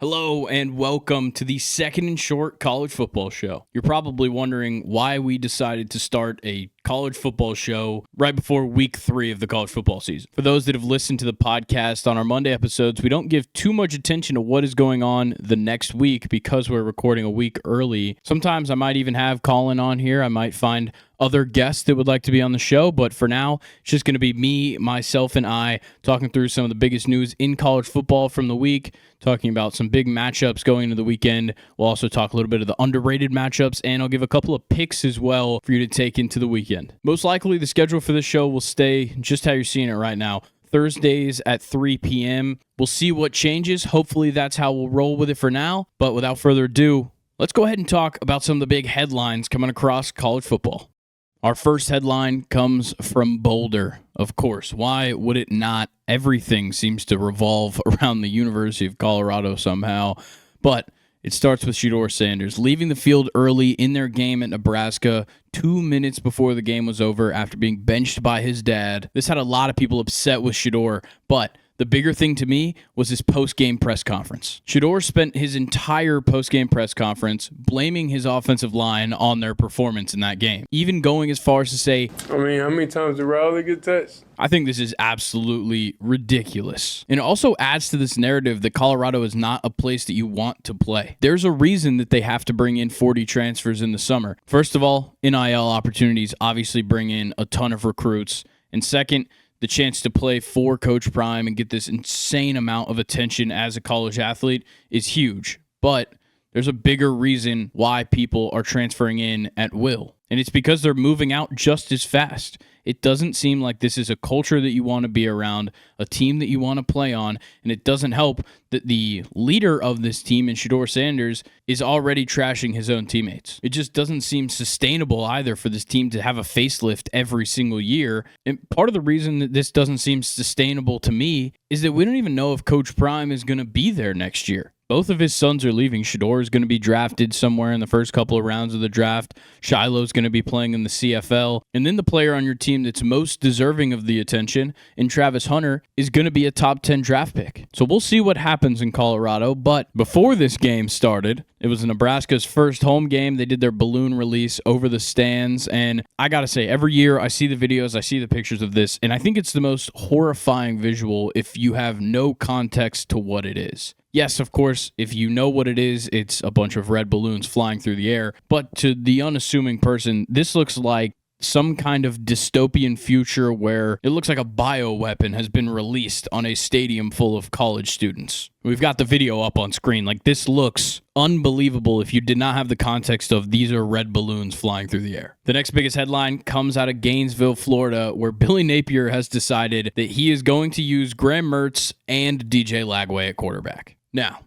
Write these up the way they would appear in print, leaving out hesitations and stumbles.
Hello and welcome to the Second and Short College Football Show. You're probably wondering why we decided to start a college football show right before week 3 of the college football season. For those that have listened to the podcast on our Monday episodes, we don't give too much attention to what is going on the next week because we're recording a week early. Sometimes I might even have Colin on here. I might find other guests that would like to be on the show, but for now, it's just going to be me, myself, and I talking through some of the biggest news in college football from the week, talking about some big matchups going into the weekend. We'll also talk a little bit of the underrated matchups, and I'll give a couple of picks as well for you to take into the weekend. Most likely, the schedule for this show will stay just how you're seeing it right now. Thursdays at 3 p.m. We'll see what changes. Hopefully, that's how we'll roll with it for now. But without further ado, let's go ahead and talk about some of the big headlines coming across college football. Our first headline comes from Boulder, of course. Why would it not? Everything seems to revolve around the University of Colorado somehow. But it starts with Shedeur Sanders leaving the field early in their game at Nebraska 2 minutes before the game was over after being benched by his dad. This had a lot of people upset with Shedeur, but the bigger thing to me was his post-game press conference. Shedeur spent his entire post-game press conference blaming his offensive line on their performance in that game, even going as far as to say, how many times did Riley get touched? I think this is absolutely ridiculous. And it also adds to this narrative that Colorado is not a place that you want to play. There's a reason that they have to bring in 40 transfers in the summer. First of all, NIL opportunities obviously bring in a ton of recruits. And second, the chance to play for Coach Prime and get this insane amount of attention as a college athlete is huge. But there's a bigger reason why people are transferring in at will. And it's because they're moving out just as fast. It doesn't seem like this is a culture that you want to be around, a team that you want to play on, and it doesn't help that the leader of this team, in Shedeur Sanders, is already trashing his own teammates. It just doesn't seem sustainable either for this team to have a facelift every single year. And part of the reason that this doesn't seem sustainable to me is that we don't even know if Coach Prime is going to be there next year. Both of his sons are leaving. Shedeur is going to be drafted somewhere in the first couple of rounds of the draft. Shiloh's going to be playing in the CFL. And then the player on your team that's most deserving of the attention, in Travis Hunter, is going to be a top 10 draft pick. So we'll see what happens in Colorado. But before this game started, it was Nebraska's first home game. They did their balloon release over the stands. And I got to say, every year I see the videos, I see the pictures of this, and I think it's the most horrifying visual if you have no context to what it is. Yes, of course, if you know what it is, it's a bunch of red balloons flying through the air. But to the unassuming person, this looks like some kind of dystopian future where it looks like a bioweapon has been released on a stadium full of college students. We've got the video up on screen. Like, this looks unbelievable if you did not have the context of these are red balloons flying through the air. The next biggest headline comes out of Gainesville, Florida, where Billy Napier has decided that he is going to use Graham Mertz and DJ Lagway at quarterback. Now,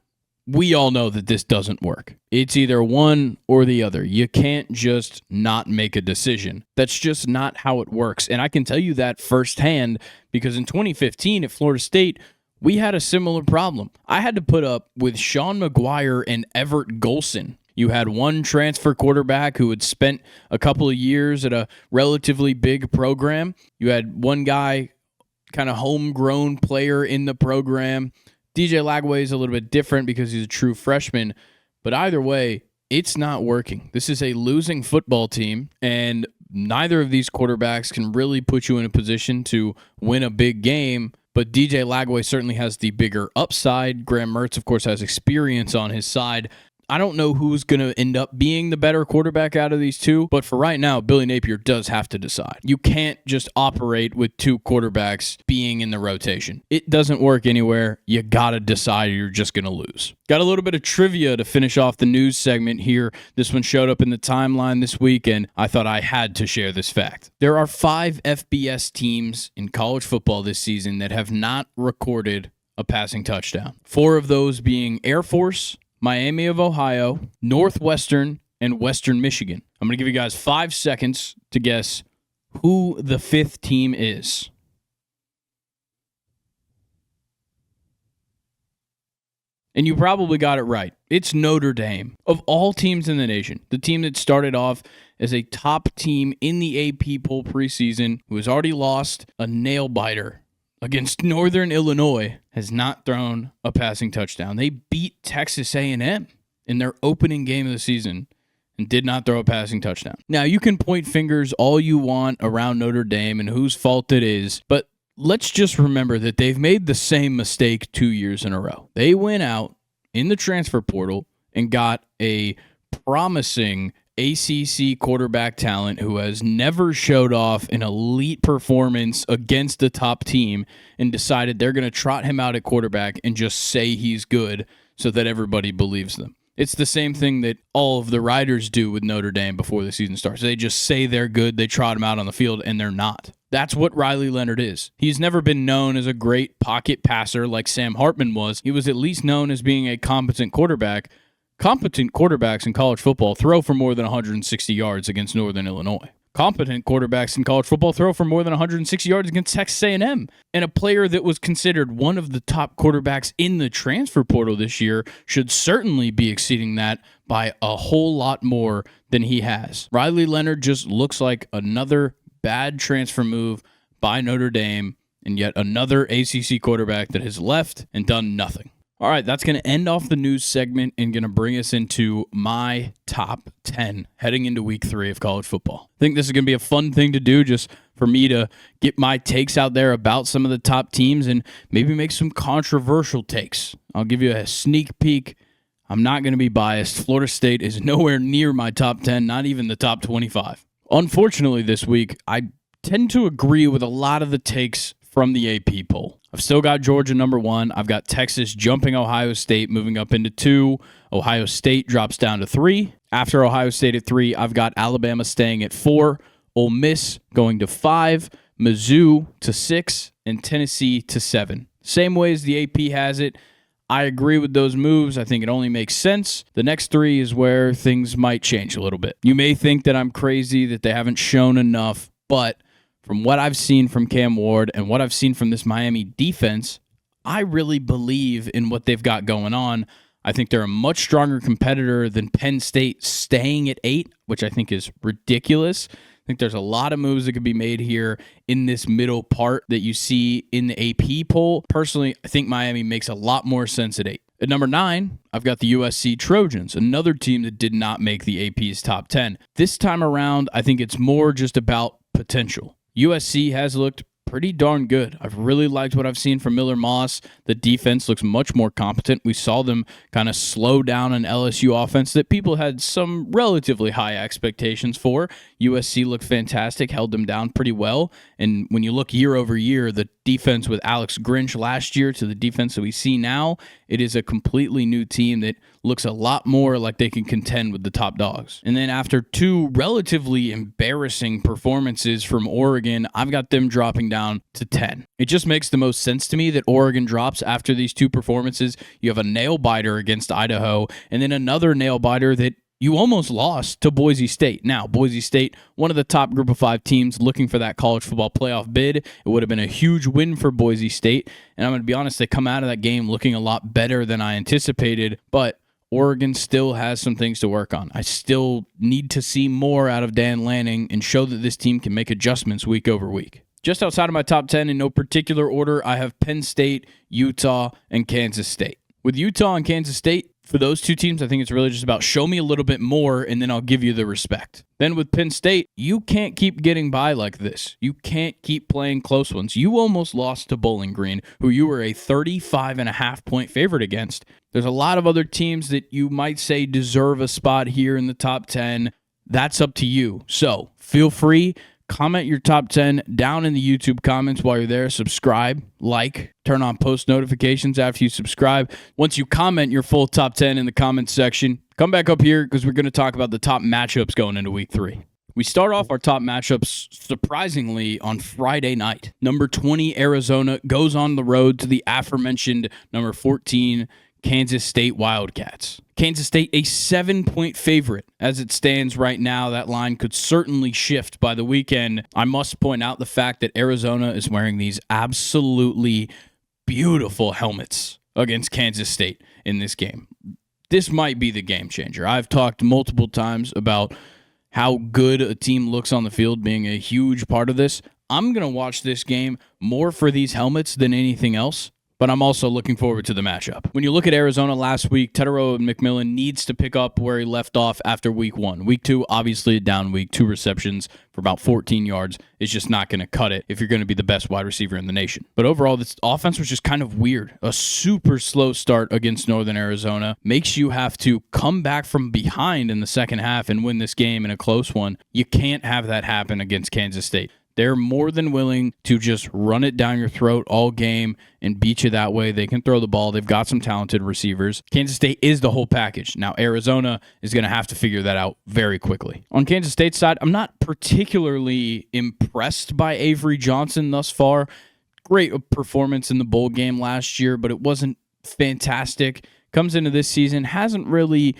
we all know that this doesn't work. It's either one or the other. You can't just not make a decision. That's just not how it works. And I can tell you that firsthand because in 2015 at Florida State, we had a similar problem. I had to put up with Sean McGuire and Everett Golson. You had one transfer quarterback who had spent a couple of years at a relatively big program. You had one guy, kind of homegrown player in the program. DJ Lagway is a little bit different because he's a true freshman, but either way, it's not working. This is a losing football team, and neither of these quarterbacks can really put you in a position to win a big game, but DJ Lagway certainly has the bigger upside. Graham Mertz, of course, has experience on his side. I don't know who's going to end up being the better quarterback out of these two, but for right now, Billy Napier does have to decide. You can't just operate with two quarterbacks being in the rotation. It doesn't work anywhere. You got to decide or you're just going to lose. Got a little bit of trivia to finish off the news segment here. This one showed up in the timeline this week, and I thought I had to share this fact. There are 5 FBS teams in college football this season that have not recorded a passing touchdown. 4 of those being Air Force, Miami of Ohio, Northwestern, and Western Michigan. I'm going to give you guys 5 seconds to guess who the 5th team is. And you probably got it right. It's Notre Dame. Of all teams in the nation, the team that started off as a top team in the AP poll preseason, who has already lost a nail-biter against Northern Illinois has not thrown a passing touchdown. They beat Texas A&M in their opening game of the season and did not throw a passing touchdown. Now, you can point fingers all you want around Notre Dame and whose fault it is, but let's just remember that they've made the same mistake 2 years in a row. They went out in the transfer portal and got a promising ACC quarterback talent who has never showed off an elite performance against a top team and decided they're going to trot him out at quarterback and just say he's good so that everybody believes them. It's the same thing that all of the Riders do with Notre Dame before the season starts. They just say they're good, they trot him out on the field, and they're not. That's what Riley Leonard is. He's never been known as a great pocket passer like Sam Hartman was. He was at least known as being a competent quarterback. Competent quarterbacks in college football throw for more than 160 yards against Northern Illinois. Competent quarterbacks in college football throw for more than 160 yards against Texas A&M. And a player that was considered one of the top quarterbacks in the transfer portal this year should certainly be exceeding that by a whole lot more than he has. Riley Leonard just looks like another bad transfer move by Notre Dame and yet another ACC quarterback that has left and done nothing. All right, that's going to end off the news segment and going to bring us into my top 10 heading into week 3 of college football. I think this is going to be a fun thing to do just for me to get my takes out there about some of the top teams and maybe make some controversial takes. I'll give you a sneak peek. I'm not going to be biased. Florida State is nowhere near my top 10, not even the top 25. Unfortunately, this week, I tend to agree with a lot of the takes from the AP poll. I've still got Georgia number 1. I've got Texas jumping Ohio State, moving up into 2. Ohio State drops down to 3. After Ohio State at 3, I've got Alabama staying at 4. Ole Miss going to 5. Mizzou to 6. And Tennessee to 7. Same way as the AP has it. I agree with those moves. I think it only makes sense. The next 3 is where things might change a little bit. You may think that I'm crazy, that they haven't shown enough, but from what I've seen from Cam Ward and what I've seen from this Miami defense, I really believe in what they've got going on. I think they're a much stronger competitor than Penn State staying at 8, which I think is ridiculous. I think there's a lot of moves that could be made here in this middle part that you see in the AP poll. Personally, I think Miami makes a lot more sense at 8. At number 9, I've got the USC Trojans, another team that did not make the AP's top 10. This time around, I think it's more just about potential. USC has looked pretty darn good. I've really liked what I've seen from Miller Moss. The defense looks much more competent. We saw them kind of slow down an LSU offense that people had some relatively high expectations for. USC looked fantastic, held them down pretty well. And when you look year over year, the defense with Alex Grinch last year to the defense that we see now, it is a completely new team that looks a lot more like they can contend with the top dogs. And then after 2 relatively embarrassing performances from Oregon, I've got them dropping down to 10. It just makes the most sense to me that Oregon drops after these 2 performances. You have a nail-biter against Idaho, and then another nail-biter that you almost lost to Boise State. Now, Boise State, one of the top group of 5 teams looking for that college football playoff bid. It would have been a huge win for Boise State. And I'm going to be honest, they come out of that game looking a lot better than I anticipated. But Oregon still has some things to work on. I still need to see more out of Dan Lanning and show that this team can make adjustments week over week. Just outside of my top 10 in no particular order, I have Penn State, Utah, and Kansas State. With Utah and Kansas State, for those 2 teams, I think it's really just about show me a little bit more, and then I'll give you the respect. Then with Penn State, you can't keep getting by like this. You can't keep playing close ones. You almost lost to Bowling Green, who you were a 35.5-point favorite against. There's a lot of other teams that you might say deserve a spot here in the top 10. That's up to you. So feel free. Comment your top 10 down in the YouTube comments while you're there. Subscribe, like, turn on post notifications after you subscribe. Once you comment your full top 10 in the comments section, come back up here because we're going to talk about the top matchups going into week 3. We start off our top matchups, surprisingly, on Friday night. Number 20, Arizona, goes on the road to the aforementioned number 14, Kansas State Wildcats. Kansas State, a 7-point favorite. As it stands right now, that line could certainly shift by the weekend. I must point out the fact that Arizona is wearing these absolutely beautiful helmets against Kansas State in this game. This might be the game changer. I've talked multiple times about how good a team looks on the field being a huge part of this. I'm going to watch this game more for these helmets than anything else, but I'm also looking forward to the matchup. When you look at Arizona last week, Tedero McMillan needs to pick up where he left off after week 1. Week 2, obviously a down week, 2 receptions for about 14 yards is just not going to cut it if you're going to be the best wide receiver in the nation. But overall, this offense was just kind of weird. A super slow start against Northern Arizona makes you have to come back from behind in the second half and win this game in a close one. You can't have that happen against Kansas State. They're more than willing to just run it down your throat all game and beat you that way. They can throw the ball. They've got some talented receivers. Kansas State is the whole package. Now, Arizona is going to have to figure that out very quickly. On Kansas State's side, I'm not particularly impressed by Avery Johnson thus far. Great performance in the bowl game last year, but it wasn't fantastic. Comes into this season, hasn't really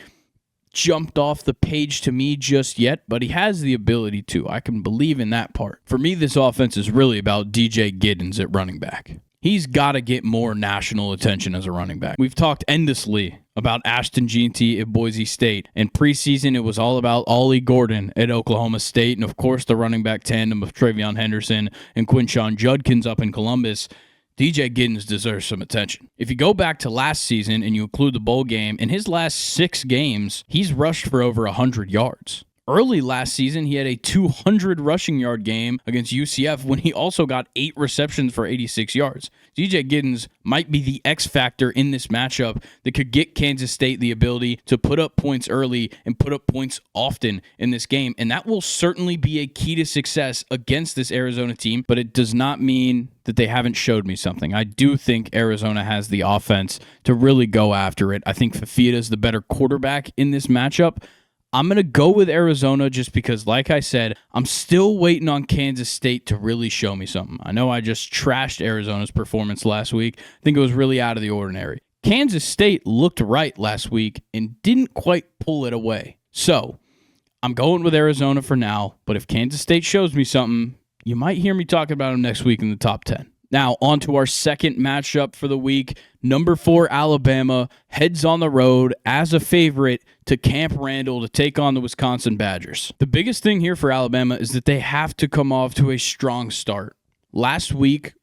jumped off the page to me just yet, but he has the ability to. I can believe in that part. For me, this offense is really about DJ Giddens at running back. He's got to get more national attention as a running back. We've talked endlessly about Ashton Jeanty at Boise State. In preseason, it was all about Ollie Gordon at Oklahoma State, and of course the running back tandem of Travion Henderson and Quinshon Judkins up in Columbus. DJ Giddens deserves some attention. If you go back to last season and you include the bowl game, in his last 6 games, he's rushed for over 100 yards. Early last season, he had a 200 rushing yard game against UCF when he also got 8 receptions for 86 yards. DJ Giddens might be the X factor in this matchup that could get Kansas State the ability to put up points early and put up points often in this game, and that will certainly be a key to success against this Arizona team, but it does not mean that they haven't showed me something. I do think Arizona has the offense to really go after it. I think Fafita is the better quarterback in this matchup. I'm going to go with Arizona just because, like I said, I'm still waiting on Kansas State to really show me something. I know I just trashed Arizona's performance last week. I think it was really out of the ordinary. Kansas State looked right last week and didn't quite pull it away. So, I'm going with Arizona for now, but if Kansas State shows me something, you might hear me talking about them next week in the top 10. Now, on to our second matchup for the week. Number 4, Alabama heads on the road as a favorite to Camp Randall to take on the Wisconsin Badgers. The biggest thing here for Alabama is that they have to come off to a strong start. Last week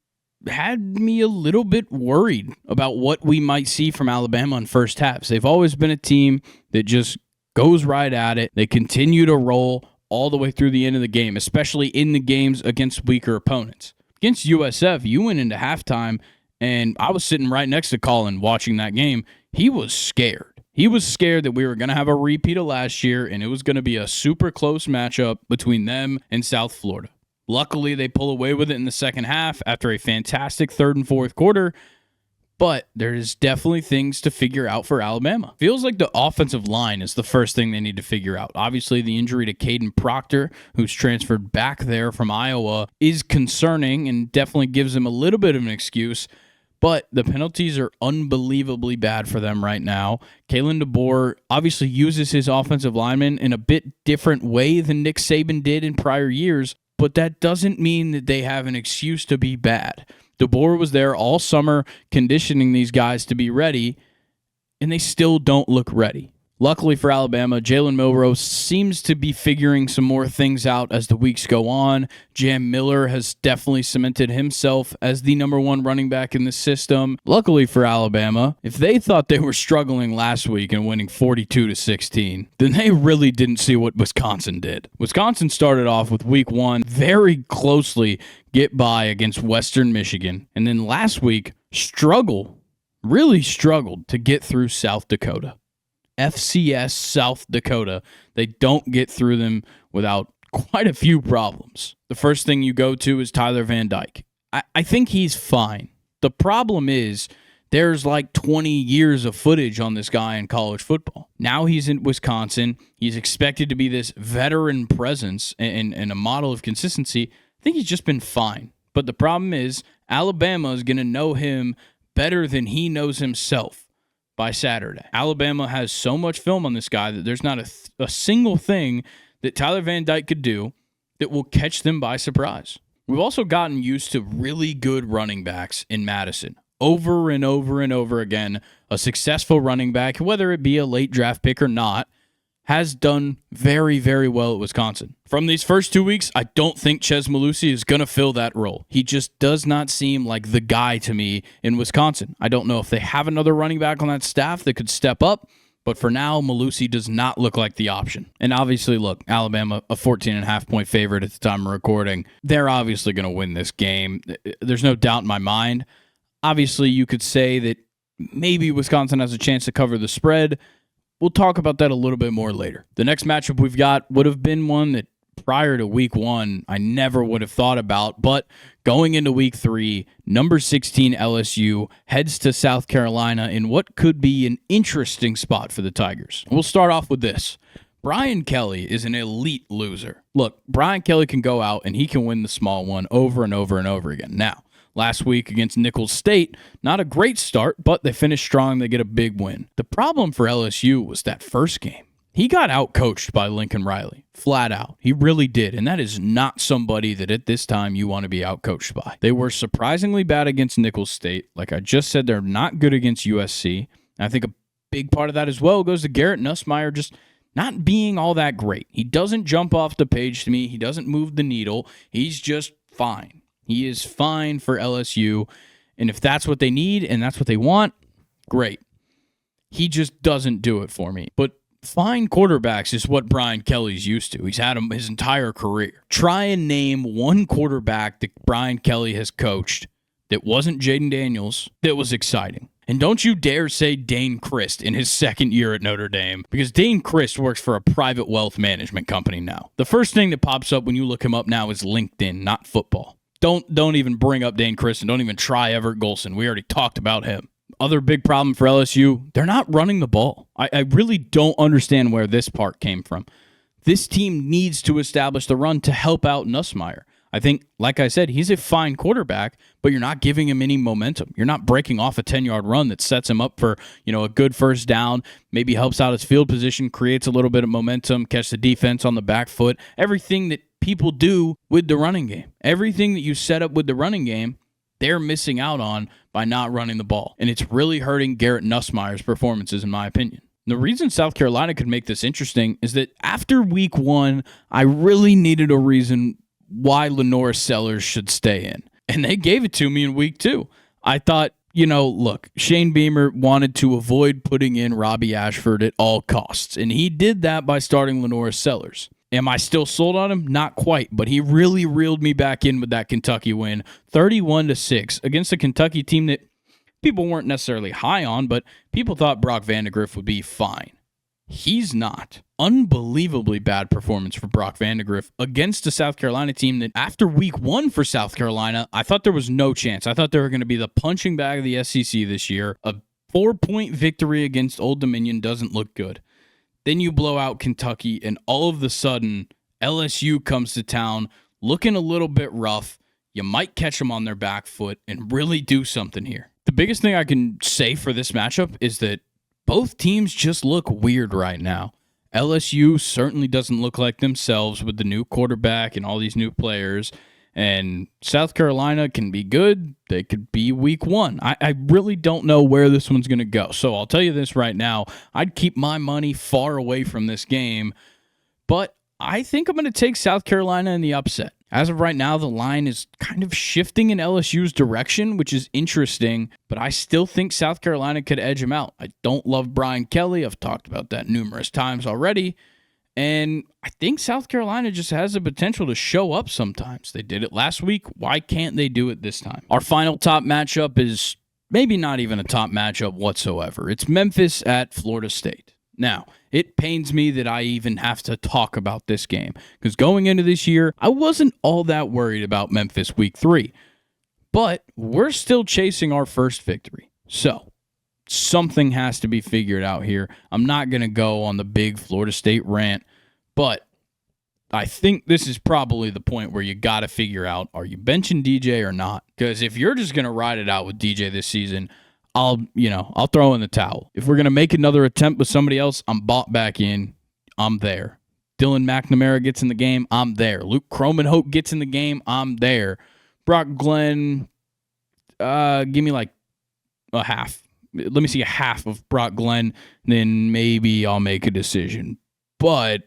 had me a little bit worried about what we might see from Alabama in first halves. They've always been a team that just goes right at it. They continue to roll all the way through the end of the game, especially in the games against weaker opponents. Against USF, you went into halftime, and I was sitting right next to Colin watching that game. He was scared. He was scared that we were going to have a repeat of last year, and it was going to be a super close matchup between them and South Florida. Luckily, they pull away with it in the second half after a fantastic third and fourth quarter, but there's definitely things to figure out for Alabama. Feels like the offensive line is the first thing they need to figure out. Obviously, the injury to Caden Proctor, who's transferred back there from Iowa, is concerning and definitely gives them a little bit of an excuse, but the penalties are unbelievably bad for them right now. Kalen DeBoer obviously uses his offensive linemen in a bit different way than Nick Saban did in prior years, but that doesn't mean that they have an excuse to be bad. DeBoer was there all summer conditioning these guys to be ready, and they still don't look ready. Luckily for Alabama, Jalen Milroe seems to be figuring some more things out as the weeks go on. Jam Miller has definitely cemented himself as the number 1 running back in the system. Luckily for Alabama, if they thought they were struggling last week and winning 42-16, then they really didn't see what Wisconsin did. Wisconsin started off with week 1 very closely get by against Western Michigan, and then last week really struggled to get through South Dakota. FCS South Dakota. They don't get through them without quite a few problems. The first thing you go to is Tyler Van Dyke. I think he's fine. The problem is there's like 20 years of footage on this guy in college football. Now he's in Wisconsin. He's expected to be this veteran presence and a model of consistency. I think he's just been fine. But the problem is Alabama is going to know him better than he knows himself by Saturday. Alabama has so much film on this guy that there's not a single thing that Tyler Van Dyke could do that will catch them by surprise. We've also gotten used to really good running backs in Madison. Over and over and over again, a successful running back, whether it be a late draft pick or not, has done very, very well at Wisconsin. From these first 2 weeks, I don't think Ches Malusi is going to fill that role. He just does not seem like the guy to me in Wisconsin. I don't know if they have another running back on that staff that could step up, but for now, Malusi does not look like the option. And obviously, look, Alabama, a 14.5-point favorite at the time of recording. They're obviously going to win this game. There's no doubt in my mind. Obviously, you could say that maybe Wisconsin has a chance to cover the spread. We'll talk about that a little bit more later. The next matchup we've got would have been one that prior to week 1, I never would have thought about, but going into week 3, number 16 LSU heads to South Carolina in what could be an interesting spot for the Tigers. We'll start off with this. Brian Kelly is an elite loser. Look, Brian Kelly can go out and he can win the small one over and over and over again. Now, last week against Nicholls State, not a great start, but they finished strong. They get a big win. The problem for LSU was that first game. He got out-coached by Lincoln Riley, flat out. He really did, and that is not somebody that at this time you want to be out-coached by. They were surprisingly bad against Nicholls State. Like I just said, they're not good against USC. And I think a big part of that as well goes to Garrett Nussmeier just not being all that great. He doesn't jump off the page to me. He doesn't move the needle. He's just fine. He is fine for LSU, and if that's what they need and that's what they want, great. He just doesn't do it for me. But fine quarterbacks is what Brian Kelly's used to. He's had them his entire career. Try and name one quarterback that Brian Kelly has coached that wasn't Jaden Daniels that was exciting. And don't you dare say Dane Christ in his second year at Notre Dame, because Dane Christ works for a private wealth management company now. The first thing that pops up when you look him up now is LinkedIn, not football. Don't even bring up Dane Christ, and don't even try Everett Golson. We already talked about him. Other big problem for LSU, they're not running the ball. I really don't understand where this part came from. This team needs to establish the run to help out Nussmeier. I think, like I said, he's a fine quarterback, but you're not giving him any momentum. You're not breaking off a 10-yard run that sets him up for, a good first down, maybe helps out his field position, creates a little bit of momentum, catch the defense on the back foot, everything that people do with the running game. Everything that you set up with the running game, they're missing out on by not running the ball. And it's really hurting Garrett Nussmeier's performances, in my opinion. The reason South Carolina could make this interesting is that after week 1, I really needed a reason why Lenore Sellers should stay in. And they gave it to me in week 2. I thought, look, Shane Beamer wanted to avoid putting in Robbie Ashford at all costs. And he did that by starting Lenore Sellers. Am I still sold on him? Not quite, but he really reeled me back in with that Kentucky win, 31-6 against a Kentucky team that people weren't necessarily high on, but people thought Brock Vandagriff would be fine. He's not. Unbelievably bad performance for Brock Vandagriff against a South Carolina team that after week 1 for South Carolina, I thought there was no chance. I thought they were going to be the punching bag of the SEC this year. A 4-point victory against Old Dominion doesn't look good. Then you blow out Kentucky, and all of a sudden, LSU comes to town looking a little bit rough. You might catch them on their back foot and really do something here. The biggest thing I can say for this matchup is that both teams just look weird right now. LSU certainly doesn't look like themselves with the new quarterback and all these new players. And South Carolina can be good. They could be week 1. I really don't know where this one's going to go. So I'll tell you this right now. I'd keep my money far away from this game. But I think I'm going to take South Carolina in the upset. As of right now, the line is kind of shifting in LSU's direction, which is interesting. But I still think South Carolina could edge them out. I don't love Brian Kelly. I've talked about that numerous times already. And I think South Carolina just has the potential to show up sometimes. They did it last week. Why can't they do it this time? Our final top matchup is maybe not even a top matchup whatsoever. It's Memphis at Florida State. Now, it pains me that I even have to talk about this game because going into this year, I wasn't all that worried about Memphis week 3. But we're still chasing our first victory. So something has to be figured out here. I'm not going to go on the big Florida State rant, but I think this is probably the point where you got to figure out, are you benching DJ or not? Because if you're just going to ride it out with DJ this season, I'll throw in the towel. If we're going to make another attempt with somebody else, I'm bought back in. I'm there. Dylan McNamara gets in the game, I'm there. Luke Croman-Hope gets in the game, I'm there. Brock Glenn, give me like a half. Let me see a half of Brock Glenn, then maybe I'll make a decision. But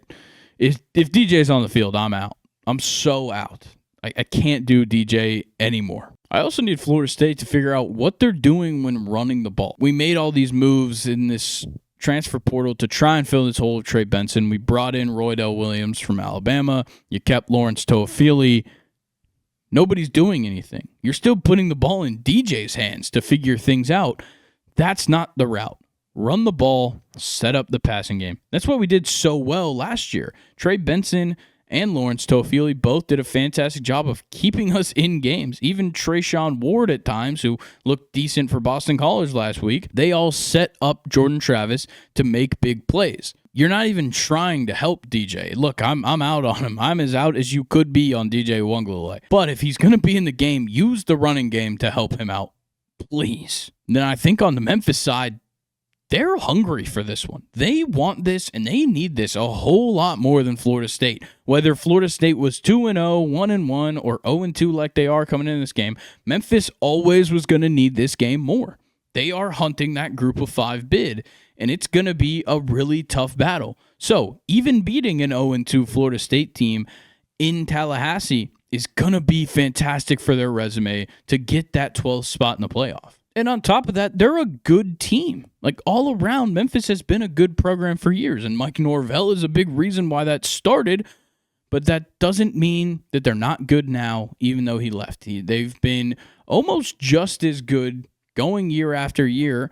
if DJ's on the field, I'm out. I'm so out. I can't do DJ anymore. I also need Florida State to figure out what they're doing when running the ball. We made all these moves in this transfer portal to try and fill this hole of Trey Benson. We brought in Roydell Williams from Alabama. You kept Lawrence Toafili. Nobody's doing anything. You're still putting the ball in DJ's hands to figure things out. That's not the route. Run the ball, set up the passing game. That's what we did so well last year. Trey Benson and Lawrence Toafili both did a fantastic job of keeping us in games. Even Trayshawn Ward at times, who looked decent for Boston College last week, they all set up Jordan Travis to make big plays. You're not even trying to help DJ. Look, I'm out on him. I'm as out as you could be on DJ Uiagalelei. But if he's going to be in the game, use the running game to help him out, please. And then I think on the Memphis side, they're hungry for this one. They want this, and they need this a whole lot more than Florida State. Whether Florida State was 2-0, 1-1, or 0-2 like they are coming in this game, Memphis always was going to need this game more. They are hunting that group of 5 bid, and it's going to be a really tough battle. So even beating an 0-2 Florida State team in Tallahassee is going to be fantastic for their resume to get that 12th spot in the playoff. And on top of that, they're a good team. Like, all around, Memphis has been a good program for years, and Mike Norvell is a big reason why that started, but that doesn't mean that they're not good now, even though he left. They've been almost just as good going year after year.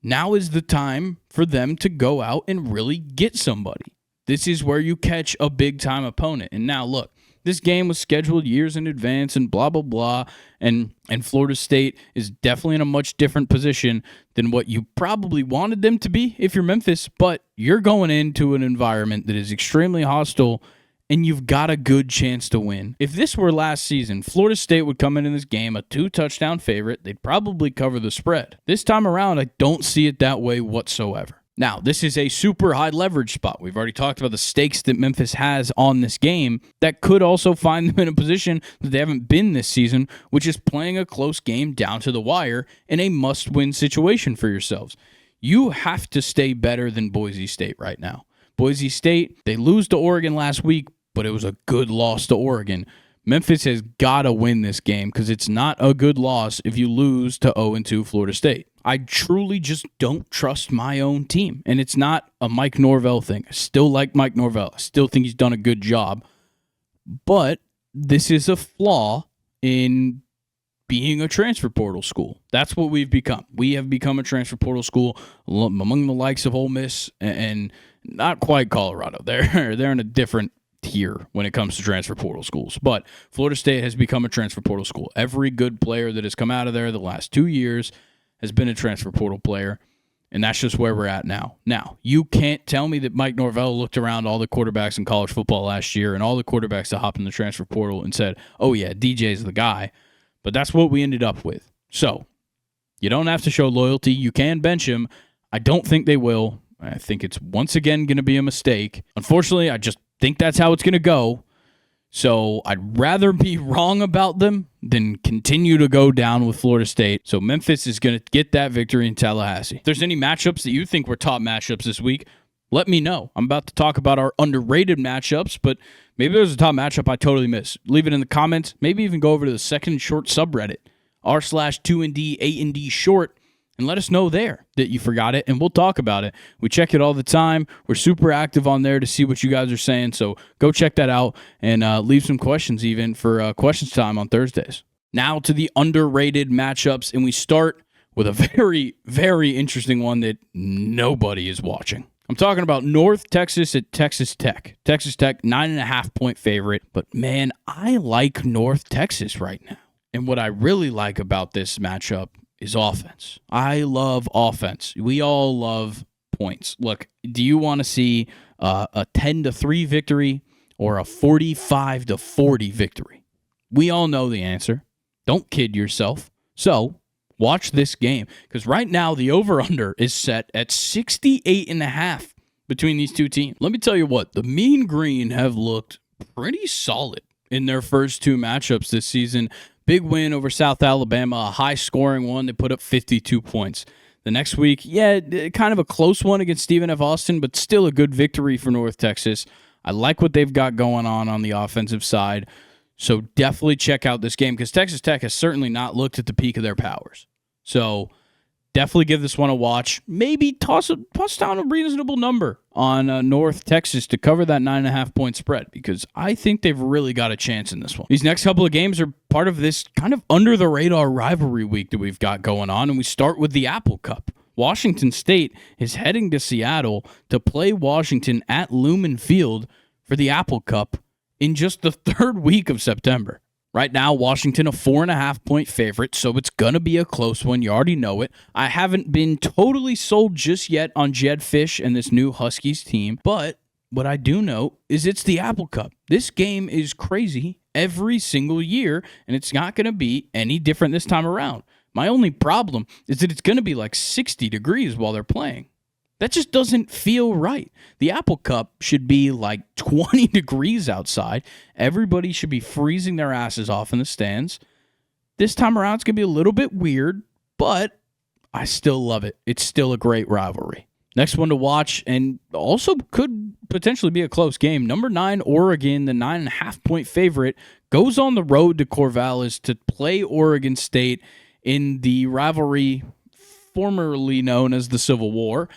Now is the time for them to go out and really get somebody. This is where you catch a big-time opponent. And now, look, this game was scheduled years in advance and blah, blah, blah, and Florida State is definitely in a much different position than what you probably wanted them to be if you're Memphis, but you're going into an environment that is extremely hostile, and you've got a good chance to win. If this were last season, Florida State would come into this game a 2-touchdown favorite. They'd probably cover the spread. This time around, I don't see it that way whatsoever. Now, this is a super high leverage spot. We've already talked about the stakes that Memphis has on this game that could also find them in a position that they haven't been this season, which is playing a close game down to the wire in a must-win situation for yourselves. You have to stay better than Boise State right now. Boise State, they lose to Oregon last week, but it was a good loss to Oregon. Memphis has got to win this game because it's not a good loss if you lose to 0-2 Florida State. I truly just don't trust my own team, and it's not a Mike Norvell thing. I still like Mike Norvell. I still think he's done a good job, but this is a flaw in being a transfer portal school. That's what we've become. We have become a transfer portal school among the likes of Ole Miss and not quite Colorado. They're in a different tier when it comes to transfer portal schools. But Florida State has become a transfer portal school. Every good player that has come out of there the last 2 years has been a transfer portal player, and that's just where we're at now. Now, you can't tell me that Mike Norvell looked around all the quarterbacks in college football last year and all the quarterbacks that hopped in the transfer portal and said, oh yeah, DJ's the guy. But that's what we ended up with. So, you don't have to show loyalty. You can bench him. I don't think they will. I think it's once again going to be a mistake. Unfortunately, I just think that's how it's going to go. So I'd rather be wrong about them than continue to go down with Florida State. So Memphis is going to get that victory in Tallahassee. If there's any matchups that you think were top matchups this week, let me know. I'm about to talk about our underrated matchups, but maybe there's a top matchup I totally missed. Leave it in the comments. Maybe even go over to the Second and Short subreddit, r/2ND, A&D short, and let us know there that you forgot it, and we'll talk about it. We check it all the time. We're super active on there to see what you guys are saying, so go check that out and leave some questions even for questions time on Thursdays. Now to the underrated matchups, and we start with a very, very interesting one that nobody is watching. I'm talking about North Texas at Texas Tech. Texas Tech, 9.5-point favorite, but man, I like North Texas right now. And what I really like about this matchup is offense. I love offense. We all love points. Look, do you want to see a 10-3 victory or a 45-40 victory? We all know the answer. Don't kid yourself. So watch this game, because right now the over-under is set at 68.5 between these two teams. Let me tell you what, the Mean Green have looked pretty solid in their first two matchups this season. Big win over South Alabama, a high-scoring one. They put up 52 points. The next week, kind of a close one against Stephen F. Austin, but still a good victory for North Texas. I like what they've got going on the offensive side. So definitely check out this game because Texas Tech has certainly not looked at the peak of their powers. So definitely give this one a watch. Maybe toss down a reasonable number on North Texas to cover that 9.5-point spread because I think they've really got a chance in this one. These next couple of games are part of this kind of under-the-radar rivalry week that we've got going on, and we start with the Apple Cup. Washington State is heading to Seattle to play Washington at Lumen Field for the Apple Cup in just the third week of September. Right now, Washington a 4.5-point favorite, so it's going to be a close one. You already know it. I haven't been totally sold just yet on Jedd Fisch and this new Huskies team, but what I do know is it's the Apple Cup. This game is crazy every single year, and it's not going to be any different this time around. My only problem is that it's going to be like 60 degrees while they're playing. That just doesn't feel right. The Apple Cup should be like 20 degrees outside. Everybody should be freezing their asses off in the stands. This time around, it's going to be a little bit weird, but I still love it. It's still a great rivalry. Next one to watch, and also could potentially be a close game. Number 9, Oregon, the 9.5-point favorite, goes on the road to Corvallis to play Oregon State in the rivalry formerly known as the Civil War.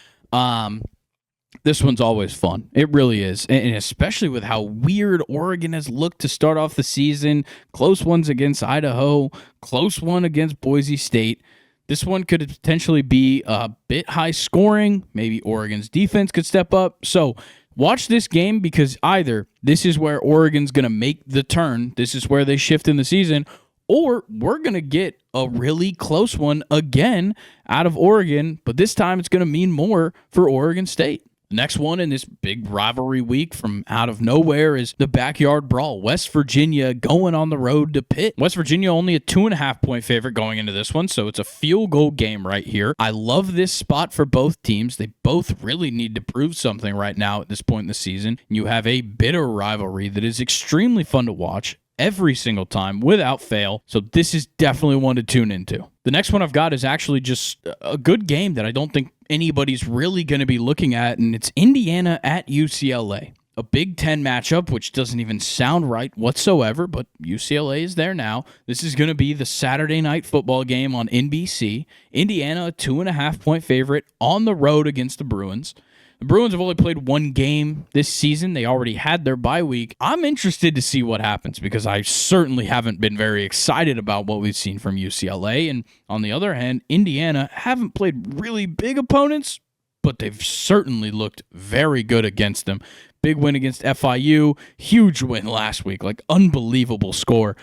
This one's always fun. It really is. And especially with how weird Oregon has looked to start off the season. Close ones against Idaho. Close one against Boise State. This one could potentially be a bit high scoring. Maybe Oregon's defense could step up. So watch this game because either this is where Oregon's going to make the turn. This is where they shift in the season. Or we're going to get a really close one again out of Oregon, but this time it's going to mean more for Oregon State. The next one in this big rivalry week from out of nowhere is the backyard brawl. West Virginia going on the road to Pitt. West Virginia only a 2.5-point favorite going into this one, so it's a field goal game right here. I love this spot for both teams. They both really need to prove something right now at this point in the season. You have a bitter rivalry that is extremely fun to watch every single time without fail. So this is definitely one to tune into. The next one I've got is actually just a good game that I don't think anybody's really going to be looking at, and it's Indiana at UCLA. A Big Ten matchup, which doesn't even sound right whatsoever, but UCLA is there now. This is going to be the Saturday night football game on NBC. Indiana, a 2.5-point favorite on the road against the Bruins. The Bruins have only played one game this season. They already had their bye week. I'm interested to see what happens because I certainly haven't been very excited about what we've seen from UCLA. And on the other hand, Indiana haven't played really big opponents, but they've certainly looked very good against them. Big win against FIU. Huge win last week. Like, unbelievable score.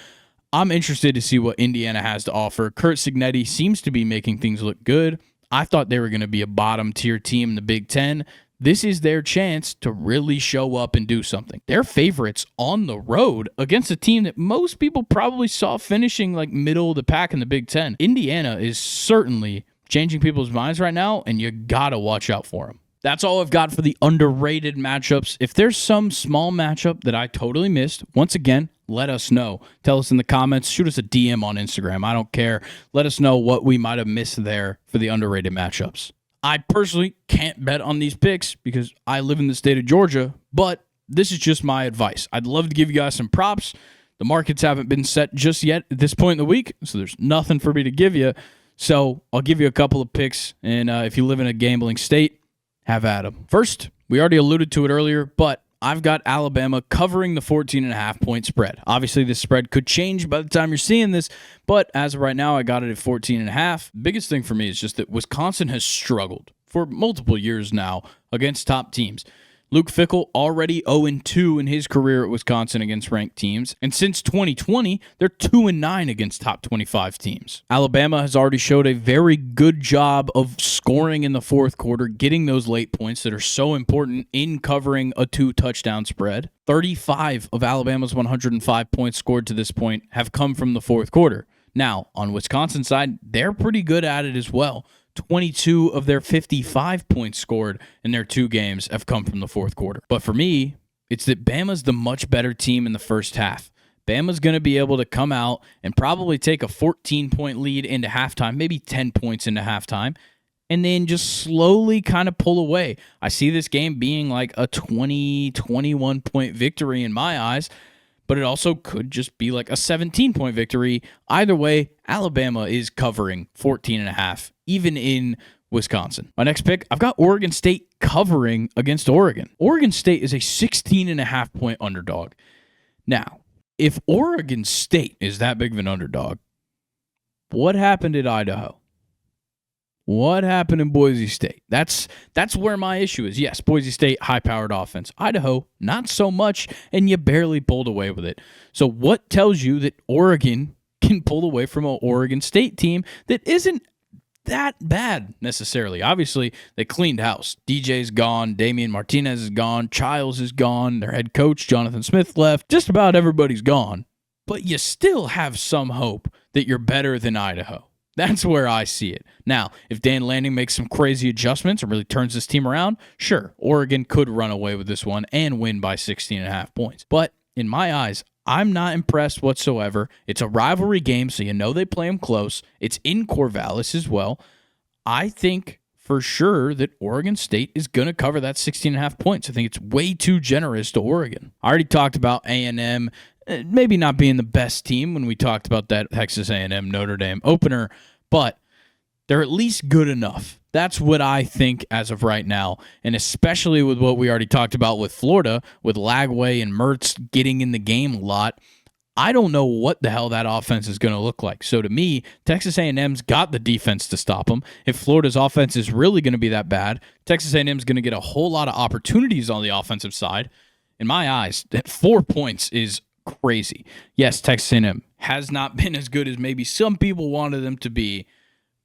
I'm interested to see what Indiana has to offer. Curt Cignetti seems to be making things look good. I thought they were going to be a bottom-tier team in the Big Ten. This is their chance to really show up and do something. They're favorites on the road against a team that most people probably saw finishing like middle of the pack in the Big Ten. Indiana is certainly changing people's minds right now, and you got to watch out for them. That's all I've got for the underrated matchups. If there's some small matchup that I totally missed, once again, let us know. Tell us in the comments. Shoot us a DM on Instagram. I don't care. Let us know what we might have missed there for the underrated matchups. I personally can't bet on these picks because I live in the state of Georgia, but this is just my advice. I'd love to give you guys some props. The markets haven't been set just yet at this point in the week, so there's nothing for me to give you. So I'll give you a couple of picks, and if you live in a gambling state, have at them. First, we already alluded to it earlier, but I've got Alabama covering the 14.5-point spread. Obviously, this spread could change by the time you're seeing this, but as of right now, I got it at 14.5. Biggest thing for me is just that Wisconsin has struggled for multiple years now against top teams. Luke Fickell already 0-2 in his career at Wisconsin against ranked teams, and since 2020, they're 2-9 against top 25 teams. Alabama has already showed a very good job of scoring in the fourth quarter, getting those late points that are so important in covering a 2-touchdown spread. 35 of Alabama's 105 points scored to this point have come from the fourth quarter. Now, on Wisconsin's side, they're pretty good at it as well. 22 of their 55 points scored in their two games have come from the fourth quarter. But for me, it's that Bama's the much better team in the first half. Bama's going to be able to come out and probably take a 14-point lead into halftime, maybe 10 points into halftime, and then just slowly kind of pull away. I see this game being like a 20, 21 point victory in my eyes, but it also could just be like a 17-point victory. Either way, Alabama is covering 14.5, even in Wisconsin. My next pick, I've got Oregon State covering against Oregon. Oregon State is a 16.5-point underdog. Now, if Oregon State is that big of an underdog, what happened at Idaho? What happened in Boise State? That's where my issue is. Yes, Boise State, high-powered offense. Idaho, not so much, and you barely pulled away with it. So what tells you that Oregon can pull away from an Oregon State team that isn't that bad necessarily? Obviously, they cleaned house. DJ's gone. Damian Martinez is gone. Childs is gone. Their head coach, Jonathan Smith, left. Just about everybody's gone. But you still have some hope that you're better than Idaho. That's where I see it. Now, if Dan Lanning makes some crazy adjustments and really turns this team around, sure, Oregon could run away with this one and win by 16.5 points. But in my eyes, I'm not impressed whatsoever. It's a rivalry game, so you know they play them close. It's in Corvallis as well. I think for sure that Oregon State is going to cover that 16.5 points. I think it's way too generous to Oregon. I already talked about A&M maybe not being the best team when we talked about that Texas A&M Notre Dame opener, but they're at least good enough. That's what I think as of right now, and especially with what we already talked about with Florida, with Lagway and Mertz getting in the game a lot. I don't know what the hell that offense is going to look like. So to me, Texas A&M's got the defense to stop them. If Florida's offense is really going to be that bad, Texas A&M's going to get a whole lot of opportunities on the offensive side. In my eyes, that 4 points is crazy. Yes, Texas A&M has not been as good as maybe some people wanted them to be,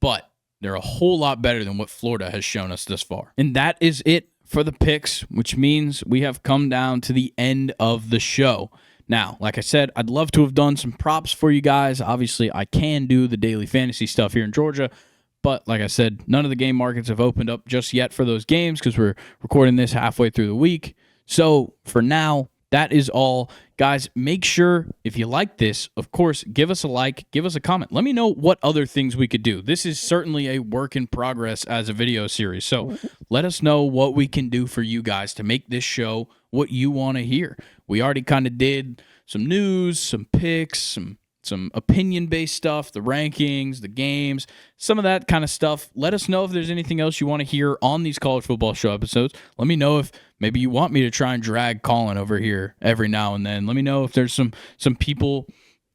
but they're a whole lot better than what Florida has shown us thus far. And that is it for the picks, which means we have come down to the end of the show. Now, like I said, I'd love to have done some props for you guys. Obviously, I can do the daily fantasy stuff here in Georgia, but like I said, none of the game markets have opened up just yet for those games because we're recording this halfway through the week. So for now, that is all. Guys, make sure, if you like this, of course, give us a like, give us a comment. Let me know what other things we could do. This is certainly a work in progress as a video series. So let us know what we can do for you guys to make this show what you want to hear. We already kind of did some news, some picks, some opinion-based stuff, the rankings, the games, some of that kind of stuff. Let us know if there's anything else you want to hear on these college football show episodes. Let me know if maybe you want me to try and drag Colin over here every now and then. Let me know if there's some people,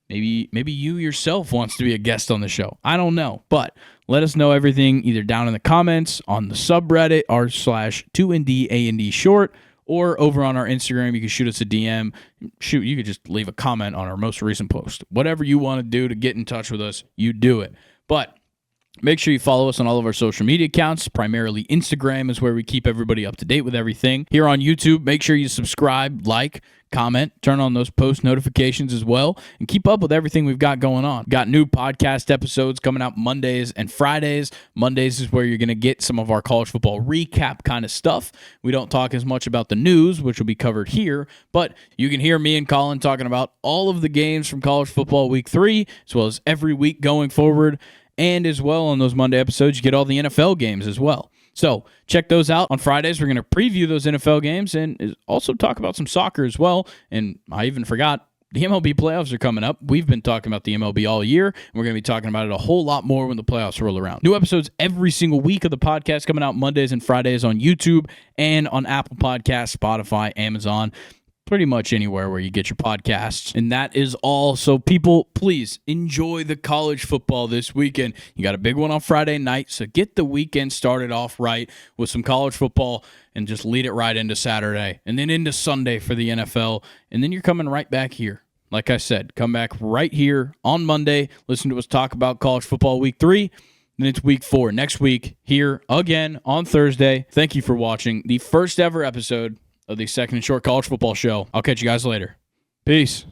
maybe you yourself wants to be a guest on the show. I don't know, but let us know everything either down in the comments on the subreddit r/2ndand short, or over on our Instagram. You can shoot us a DM. You could just leave a comment on our most recent post. Whatever you want to do to get in touch with us, you do it. But make sure you follow us on all of our social media accounts. Primarily Instagram is where we keep everybody up to date with everything. Here on YouTube, make sure you subscribe, like, comment, turn on those post notifications as well, and keep up with everything we've got going on. Got new podcast episodes coming out Mondays and Fridays. Mondays is where you're going to get some of our college football recap kind of stuff. We don't talk as much about the news, which will be covered here, but you can hear me and Colin talking about all of the games from college football week 3, as well as every week going forward. And as well on those Monday episodes, you get all the NFL games as well. So check those out. On Fridays, we're going to preview those NFL games and also talk about some soccer as well. And I even forgot, the MLB playoffs are coming up. We've been talking about the MLB all year, and we're going to be talking about it a whole lot more when the playoffs roll around. New episodes every single week of the podcast coming out Mondays and Fridays on YouTube and on Apple Podcasts, Spotify, Amazon, pretty much anywhere where you get your podcasts. And that is all. So people, please enjoy the college football this weekend. You got a big one on Friday night, so get the weekend started off right with some college football and just lead it right into Saturday and then into Sunday for the NFL. And then you're coming right back here. Like I said, come back right here on Monday. Listen to us talk about college football week 3. Then it's week 4 next week here again on Thursday. Thank you for watching the first ever episode of the Second and Short College Football Show. I'll catch you guys later. Peace.